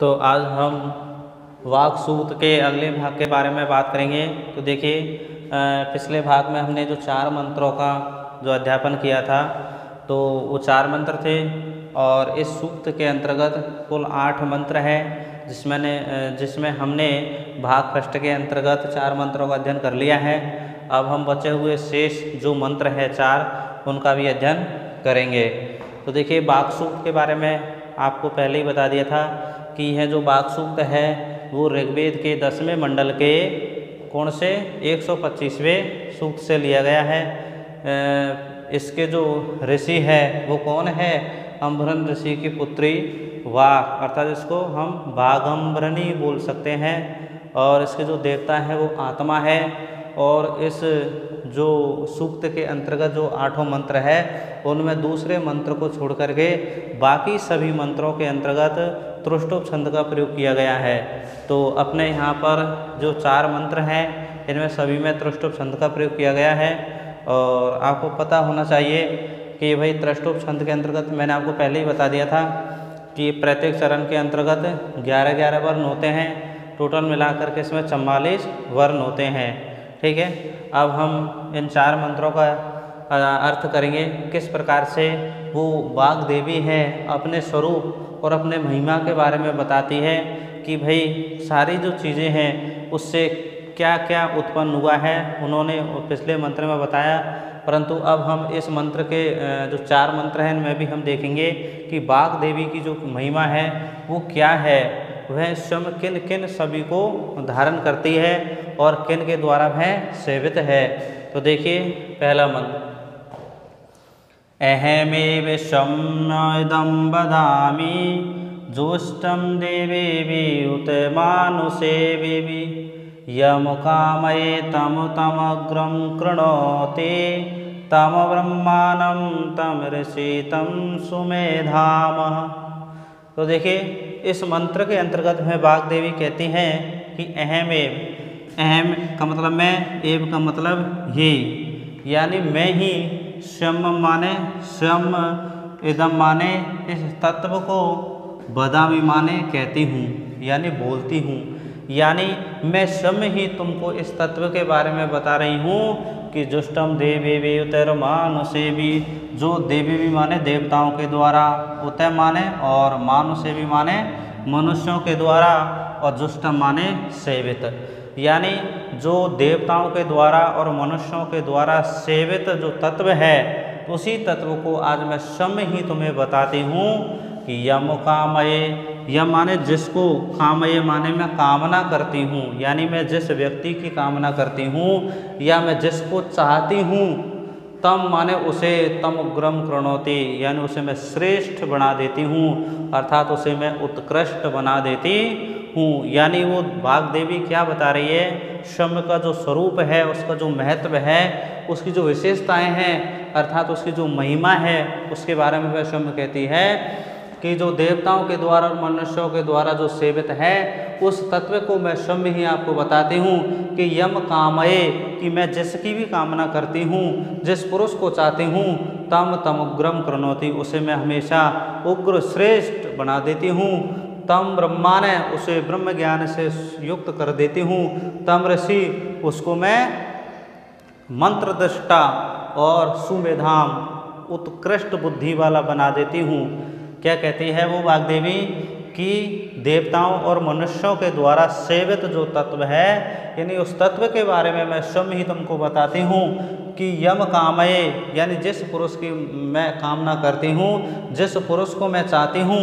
तो आज हम वाक सूक्त के अगले भाग के बारे में बात करेंगे। तो देखिए, पिछले भाग में हमने जो 4 मंत्रों का जो अध्यापन किया था, तो वो 4 मंत्र थे और इस सूक्त के अंतर्गत कुल 8 मंत्र हैं, जिसमें हमने भाग फर्स्ट के अंतर्गत 4 मंत्रों का अध्ययन कर लिया है। अब हम बचे हुए शेष जो मंत्र हैं 4, उनका भी अध्ययन करेंगे। तो देखिए, वाक सूक्त के बारे में आपको पहले ही बता दिया था कि यह जो वाक सूक्त है वो ऋग्वेद के 10वें मंडल के कौन से 125वें सूक्त से लिया गया है। इसके जो ऋषि है वो कौन है? अंभरन ऋषि की पुत्री वाक, अर्थात इसको हम वागंभरणी बोल सकते हैं। और इसके जो देवता है वो आत्मा है। और इस जो सूक्त के अंतर्गत जो 8 मंत्र है उनमें दूसरे मंत्र को छोड़ करके बाकी सभी मंत्रों के अंतर्गत त्रुष्टुप छंद का प्रयोग किया गया है। तो अपने यहाँ पर जो 4 मंत्र हैं इनमें सभी में त्रुष्टुप छंद का प्रयोग किया गया है। और आपको पता होना चाहिए कि भाई त्रुष्टुप छंद के अंतर्गत मैंने आपको पहले ही बता दिया था कि प्रत्येक चरण के अंतर्गत 11-11 वर्ण होते हैं। टोटल मिलाकर के इसमें 44 वर्ण होते हैं। ठीक है, अब हम इन 4 मंत्रों का अर्थ करेंगे। किस प्रकार से वो वाग देवी है अपने स्वरूप और अपने महिमा के बारे में बताती है कि भाई सारी जो चीज़ें हैं उससे क्या क्या उत्पन्न हुआ है, उन्होंने पिछले मंत्र में बताया। परंतु अब हम इस मंत्र के जो 4 मंत्र हैं इनमें भी हम देखेंगे कि वाग देवी की जो महिमा है वो क्या है, वह स्वयं किन किन सभी को धारण करती है और किन के द्वारा वह सेवित है। तो देखिए, पहला मंत्र, अहमेव इदं वदामि जुष्टं देवेवि उत मानुषेवि यम कामये तम तमग्रं कृणोति तम ब्रह्माणं तम ऋषि तम सुमेधामः। तो देखिए, इस मंत्र के अंतर्गत में वाग देवी कहती हैं कि अहमेव, अहम का मतलब मैं, एव का मतलब ये, यानी मैं ही, स्वयं माने स्वयं, इदम माने इस तत्व को, वदामि माने कहती हूँ यानी बोलती हूँ। यानी मैं स्वयं ही तुमको इस तत्व के बारे में बता रही हूँ कि जुष्टम देवी उतर मानुषेवी, जो देवी भी माने देवताओं के द्वारा, उतय माने और मानुषेवी माने मनुष्यों के द्वारा, और जुष्टम माने सेवित, यानी जो देवताओं के द्वारा और मनुष्यों के द्वारा सेवित जो तत्व है उसी तत्व को आज मैं स्वयं ही तुम्हें बताती हूँ कि यम कामये, यम माने जिसको, कामये माने मैं कामना करती हूँ, यानी मैं जिस व्यक्ति की कामना करती हूँ या मैं जिसको चाहती हूँ, तम माने उसे, तम उग्रम कृणोति, यानी उसे मैं श्रेष्ठ बना देती हूँ, अर्थात उसे मैं उत्कृष्ट बना देती हूँ। यानी वो वाग देवी क्या बता रही है? स्वयं का जो स्वरूप है, उसका जो महत्व है, उसकी जो विशेषताएं हैं, अर्थात उसकी जो महिमा है, उसके बारे में वह स्वयं कहती है कि जो देवताओं के द्वारा और मनुष्यों के द्वारा जो सेवित है उस तत्व को मैं स्वयं ही आपको बताती हूँ कि यम कामये, कि मैं जिसकी भी कामना करती हूँ, जिस पुरुष को चाहती हूँ, तम तम उग्रम कृणोति, उसे मैं हमेशा उग्र श्रेष्ठ बना देती हूँ। तम ब्रह्माण, उसे ब्रह्म ज्ञान से युक्त कर देती हूँ। तम ऋषि, उसको मैं मंत्र दृष्टा और सुमेधाम, उत्कृष्ट बुद्धि वाला बना देती हूँ। क्या कहती है वो वाग देवी कि देवताओं और मनुष्यों के द्वारा सेवित जो तत्व है, यानी उस तत्व के बारे में मैं स्वयं ही तुमको बताती हूँ कि यम कामये, यानी जिस पुरुष की मैं कामना करती हूँ, जिस पुरुष को मैं चाहती हूँ,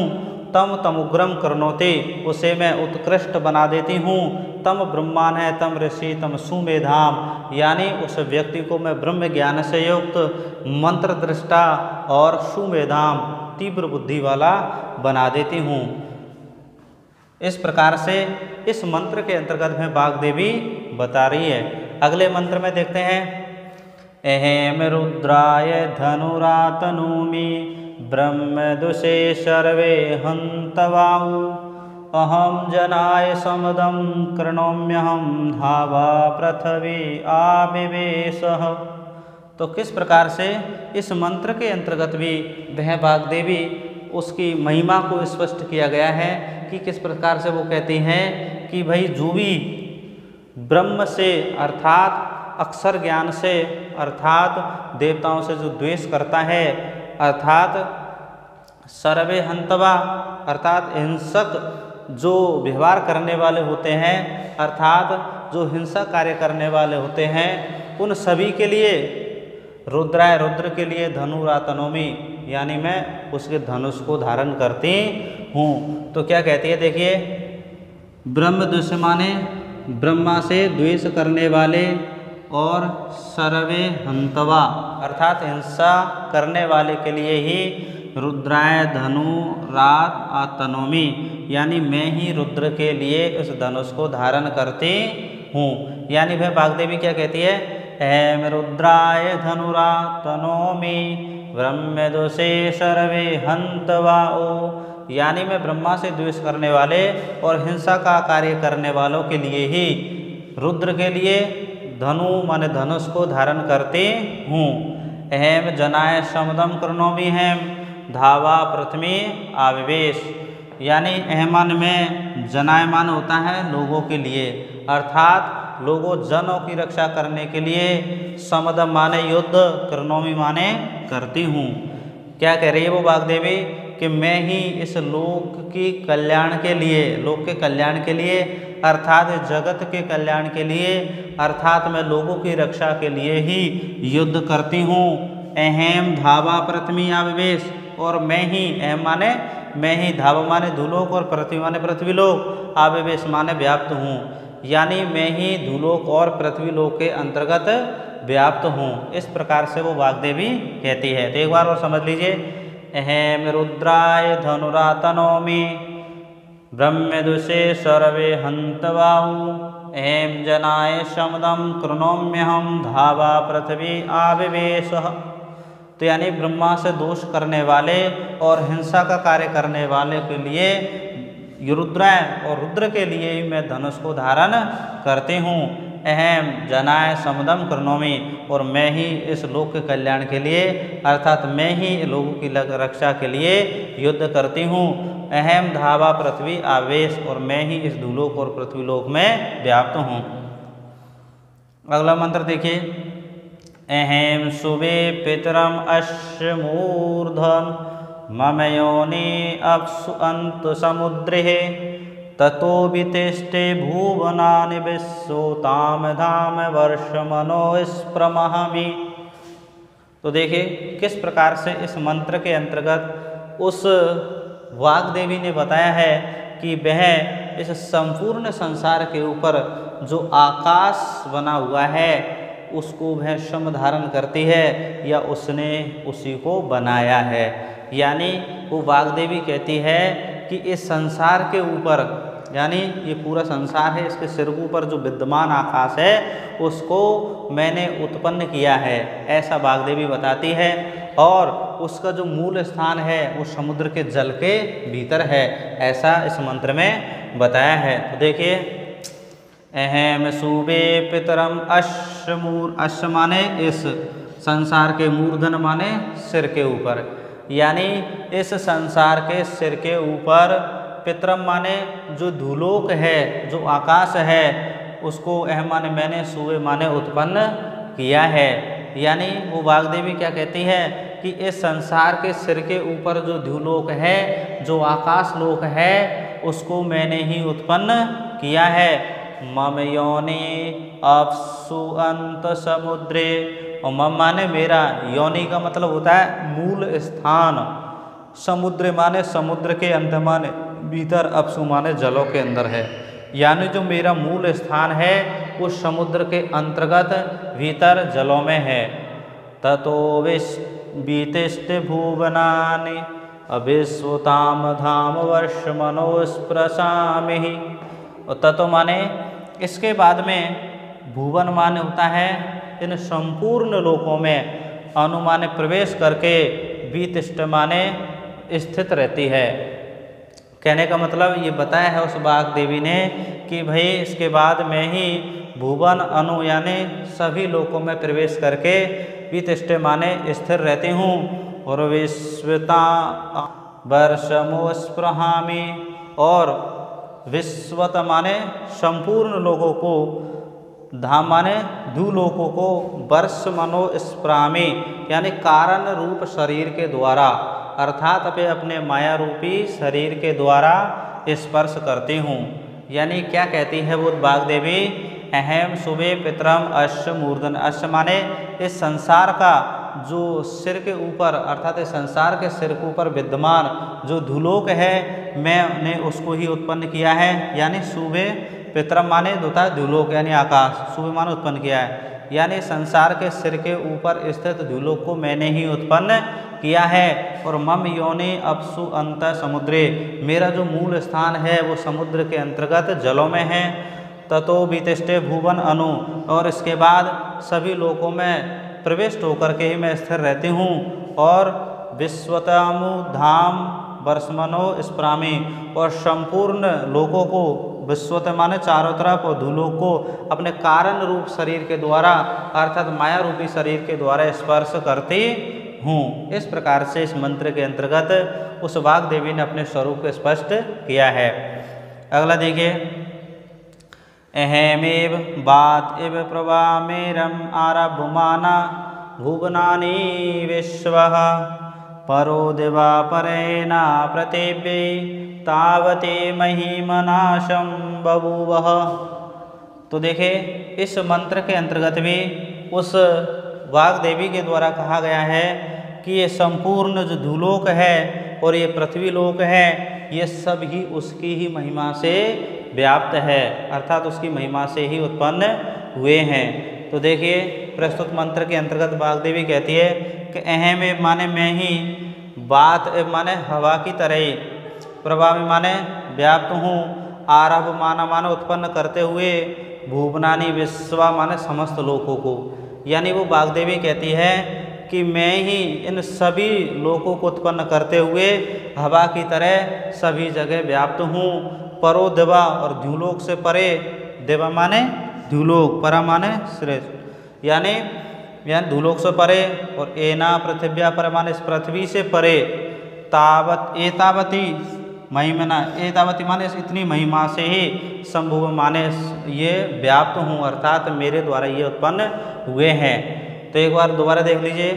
तम तमुग्रम कृणोति, उसे मैं उत्कृष्ट बना देती हूँ। तम ब्रह्माण है, तम ऋषि, तम सुमेधाम, यानी उस व्यक्ति को मैं ब्रह्म ज्ञान से युक्त, मंत्र दृष्टा और सुमेधाम, तीव्र बुद्धि वाला बना देती हूँ। इस प्रकार से इस मंत्र के अंतर्गत में वाग देवी बता रही है। अगले मंत्र में देखते हैं, अहेम रुद्राय धनुरातनूमि ब्रह्मदुषे सर्वे हन्तवाऊ अहम जनाय समदं कृणोम्यहं धावा पृथ्वी आविवेशः। तो किस प्रकार से इस मंत्र के अंतर्गत भी वह वाग देवी उसकी महिमा को स्पष्ट किया गया है कि किस प्रकार से वो कहती हैं कि भाई जो भी ब्रह्म से अर्थात अक्षर ज्ञान से अर्थात देवताओं से जो द्वेष करता है, अर्थात सर्वे हंतवा अर्थात हिंसक जो व्यवहार करने वाले होते हैं, अर्थात जो हिंसा कार्य करने वाले होते हैं, उन सभी के लिए रुद्राय रुद्र के लिए धनुरातनोमि यानी मैं उसके धनुष को धारण करती हूँ। तो क्या कहती है देखिए, ब्रह्म द्वेष माने ब्रह्मा से द्वेष करने वाले और सर्वे हंतवा अर्थात हिंसा करने वाले के लिए ही रुद्राय धनु रात आतनोमि यानी मैं ही रुद्र के लिए उस धनुष को धारण करती हूँ। यानी वह वाग्देवी क्या कहती है, ऐम रुद्राय धनुरातनोमि ब्रह्मदोषे सर्वे हंतवाओ, यानी मैं ब्रह्मा से द्वेष करने वाले और हिंसा का कार्य करने वालों के लिए ही रुद्र के लिए धनु माने धनुष को धारण करते हूँ। अहम जनाय समदम कृणोमि हेम धावा प्रथमी आविवेश, यानी अहमान में जनायमान होता है लोगों के लिए, अर्थात लोगों जनों की रक्षा करने के लिए, समदम माने युद्ध, कृणोमि माने करती हूँ। क्या कह रही है वो वाग्देवी कि मैं ही इस लोक की कल्याण के लिए, लोक के कल्याण के लिए अर्थात जगत के कल्याण के लिए, अर्थात मैं लोगों की रक्षा के लिए ही युद्ध करती हूँ। अहम धावा प्रथमी आविवेश, और मैं ही अहम माने मैं ही, धावा माने धूलोक और पृथ्वी माने पृथ्वीलोक, आविवेश माने व्याप्त हूँ, यानी मैं ही धूलोक और पृथ्वीलोक के अंतर्गत व्याप्त हूँ। इस प्रकार से वो वाग्देवी कहती है। तो एक बार और समझ लीजिए, अहम रुद्राय धनुरातनोमि ब्रह्मदुषे सर्वे हंतवाहु अहम जनाय समदम कृणोम्यहम धावा पृथ्वी आविवेशः। तो यानी ब्रह्मा से दोष करने वाले और हिंसा का कार्य करने वाले के लिए रुद्राय और रुद्र के लिए ही मैं धनुष को धारण करती हूँ। अहम जनाय समदम कृणोमि, और मैं ही इस लोक के कल्याण के लिए अर्थात मैं ही लोगों की रक्षा के लिए युद्ध करती हूँ। अहम धावा पृथ्वी आवेश, और मैं ही इस धूलोक और पृथ्वीलोक में व्याप्त हूँ। अगला मंत्र देखिए, अहम सुवे पितरम अश्व मूर्धन मम योनि अप्सु अंत समुद्रे ततो वितिष्ठे भुवनानि विश्वताम धाम वर्षमनो स्प्रमहमि। तो देखिए किस प्रकार से इस मंत्र के अंतर्गत उस वाग्देवी ने बताया है कि वह इस संपूर्ण संसार के ऊपर जो आकाश बना हुआ है उसको वह सम धारण करती है या उसने उसी को बनाया है। यानी वो वाग्देवी कहती है कि इस संसार के ऊपर, यानी ये पूरा संसार है, इसके सिर के ऊपर जो विद्यमान आकाश है उसको मैंने उत्पन्न किया है, ऐसा वाग्देवी बताती है। और उसका जो मूल स्थान है वो समुद्र के जल के भीतर है, ऐसा इस मंत्र में बताया है। तो देखिए, अहम सूबे पितरम अश्वमूर, अश्व माने इस संसार के, मूर्धन माने सिर के ऊपर, यानी इस संसार के सिर के ऊपर, पितरम माने जो धूलोक है, जो आकाश है, उसको अहम माने मैंने, सूबे माने उत्पन्न किया है। यानी वो वाग्देवी क्या कहती है कि इस संसार के सिर के ऊपर जो धूलोक है, जो आकाश लोक है, उसको मैंने ही उत्पन्न किया है। मम योनि अप्सु अंत समुद्रे, और मम माने मेरा, योनि का मतलब होता है मूल स्थान, समुद्र माने समुद्र के अंत माने भीतर, अपसु माने जलों के अंदर है। यानी जो मेरा मूल स्थान है वो समुद्र के अंतर्गत भीतर जलों में है। ततो वितिष्ठ भुवनानि अविश्वताम धाम वर्ष मनोस्प्रशामि। और ततो माने इसके बाद में, भुवन माने होता है इन संपूर्ण लोकों में, अनुमाने प्रवेश करके, वितिष्ठ माने स्थित रहती है। कहने का मतलब ये बताया है उस वाग्देवी ने कि भाई इसके बाद मैं ही भुवन अनु यानी सभी लोकों में प्रवेश करके वितिष्ठ माने स्थिर रहती हूँ। और वर्षमोस्पृहामि, और विश्वत माने संपूर्ण लोगों को, धाम माने द्युलोकों को, वर्ष मनो स्पृहामि यानी कारण रूप शरीर के द्वारा, अर्थात अपने माया रूपी शरीर के द्वारा स्पर्श करती हूँ। यानी क्या कहती है वो वाग्देवी, अहम शुभे पितरम अश्व मूर्धन। अश्व माने इस संसार का जो सिर के ऊपर, अर्थात इस संसार के सिर के ऊपर विद्यमान जो धुलोक है, मैंने उसको ही उत्पन्न किया है। यानी शुभे पितरम माने होता है धुलोक यानी आकाश, शुभ माने उत्पन्न किया है। यानी संसार के सिर के ऊपर स्थित धुलोक को मैंने ही उत्पन्न किया है। और मम योनि अपसु अंत समुद्रे, मेरा जो मूल स्थान है वो समुद्र के अंतर्गत जलों में है। ततो वितिष्ठे भुवन अनु, और इसके बाद सभी लोकों में प्रविष्ट होकर के ही मैं स्थिर रहती हूँ। और विश्वतमु धाम वर्षमनो स्पृहामि, और संपूर्ण लोगों को, विश्वत माने चारों तरफ, और धूलोक को अपने कारण रूप शरीर के द्वारा, अर्थात माया रूपी शरीर के द्वारा स्पर्श करती हूँ। इस प्रकार से इस मंत्र के अंतर्गत उस वाग देवी ने अपने स्वरूप को स्पष्ट किया है। अगला देखिए, अहमेव बात इव प्रवामेरम आरभमाना भुवनानि विश्वः परो दिवा परेणा प्रतिव्ये तावते महिमनाशं बभूवः। तो देखिए, इस मंत्र के अंतर्गत भी उस वाग देवी के द्वारा कहा गया है कि ये संपूर्ण जो धूलोक है और ये पृथ्वी लोक है, ये सब ही उसकी ही महिमा से व्याप्त है, अर्थात उसकी महिमा से ही उत्पन्न हुए हैं। तो देखिए, प्रस्तुत मंत्र के अंतर्गत वाग्देवी कहती है कि अहम माने मैं ही, बात माने हवा की तरह, प्रभाव माने व्याप्त हूँ, आरभ माने उत्पन्न करते हुए, भुवनानि विश्व माने समस्त लोकों को। यानी वो वाग्देवी कहती है कि मैं ही इन सभी लोकों को उत्पन्न करते हुए हवा की तरह सभी जगह व्याप्त हूँ। परो दिवा, और द्युलोक से परे, दिवा माने द्युलोक, परा माने श्रेष्ठ, यानी धूलोक से परे, और एना पृथिव्या पर माने इस पृथ्वी से परे, तावत एतावती महिमना, एतावती माने इतनी महिमा से ही, संभव माने ये व्याप्त हूँ, अर्थात मेरे द्वारा ये उत्पन्न हुए हैं। तो एक बार दोबारा देख लीजिए,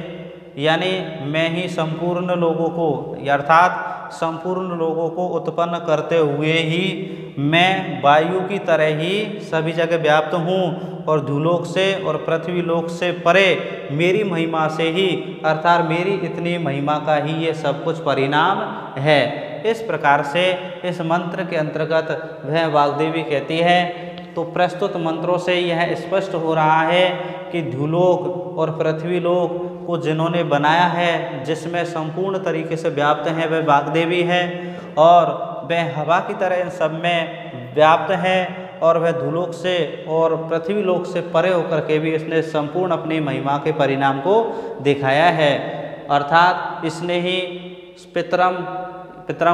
यानी मैं ही संपूर्ण लोगों को, अर्थात संपूर्ण लोगों को उत्पन्न करते हुए ही मैं वायु की तरह ही सभी जगह व्याप्त हूँ, और धूलोक से और पृथ्वी लोक से परे मेरी महिमा से ही, अर्थात मेरी इतनी महिमा का ही ये सब कुछ परिणाम है। इस प्रकार से इस मंत्र के अंतर्गत वह वाग्देवी कहती है। तो प्रस्तुत मंत्रों से यह स्पष्ट हो रहा है कि धूलोक और पृथ्वी लोक को जिन्होंने बनाया है, जिसमें संपूर्ण तरीके से व्याप्त है, वह वाग्देवी है, और वह हवा की तरह इन सब में व्याप्त है, और वह धूलोक से और पृथ्वी लोक से परे होकर के भी इसने संपूर्ण अपनी महिमा के परिणाम को दिखाया है। अर्थात इसने ही पितरम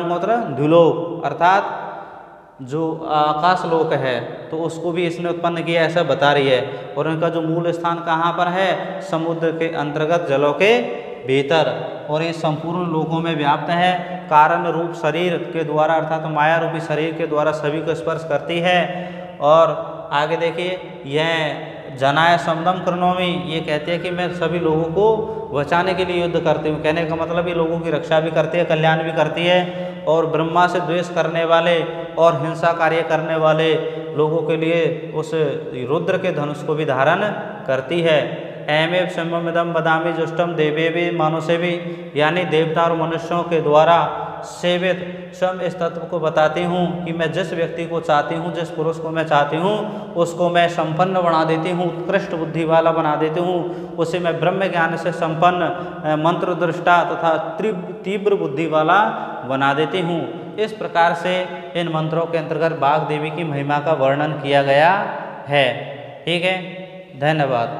मतलब धूलोक, अर्थात जो आकाश लोक है, तो उसको भी इसने उत्पन्न किया, ऐसा बता रही है। और इनका जो मूल स्थान कहाँ पर है, समुद्र के अंतर्गत जलों के भीतर, और ये संपूर्ण लोकों में व्याप्त है, कारण रूप शरीर के द्वारा, अर्थात माया रूपी शरीर के द्वारा सभी को स्पर्श करती है। और आगे देखिए, यह जनाय समदम कृणोमि, ये कहते हैं कि मैं सभी लोगों को बचाने के लिए युद्ध करती हूँ। कहने का मतलब ये लोगों की रक्षा भी करती है, कल्याण भी करती है, और ब्रह्मा से द्वेष करने वाले और हिंसा कार्य करने वाले लोगों के लिए उस रुद्र के धनुष को भी धारण करती है। एमेव शम्भमिदम बदामी जुष्टम देवेवी मानुषे भी, यानी देवता और मनुष्यों के द्वारा सेवित स्वयं इस तत्व को बताती हूँ कि मैं जिस व्यक्ति को चाहती हूँ, जिस पुरुष को मैं चाहती हूँ, उसको मैं संपन्न बना देती हूँ, उत्कृष्ट बुद्धि वाला बना देती हूँ, उसे मैं ब्रह्म ज्ञान से संपन्न, मंत्र दृष्टा तथा तीव्र बुद्धि वाला बना देती हूँ। इस प्रकार से इन मंत्रों के अंतर्गत वाग्देवी की महिमा का वर्णन किया गया है। ठीक है, धन्यवाद।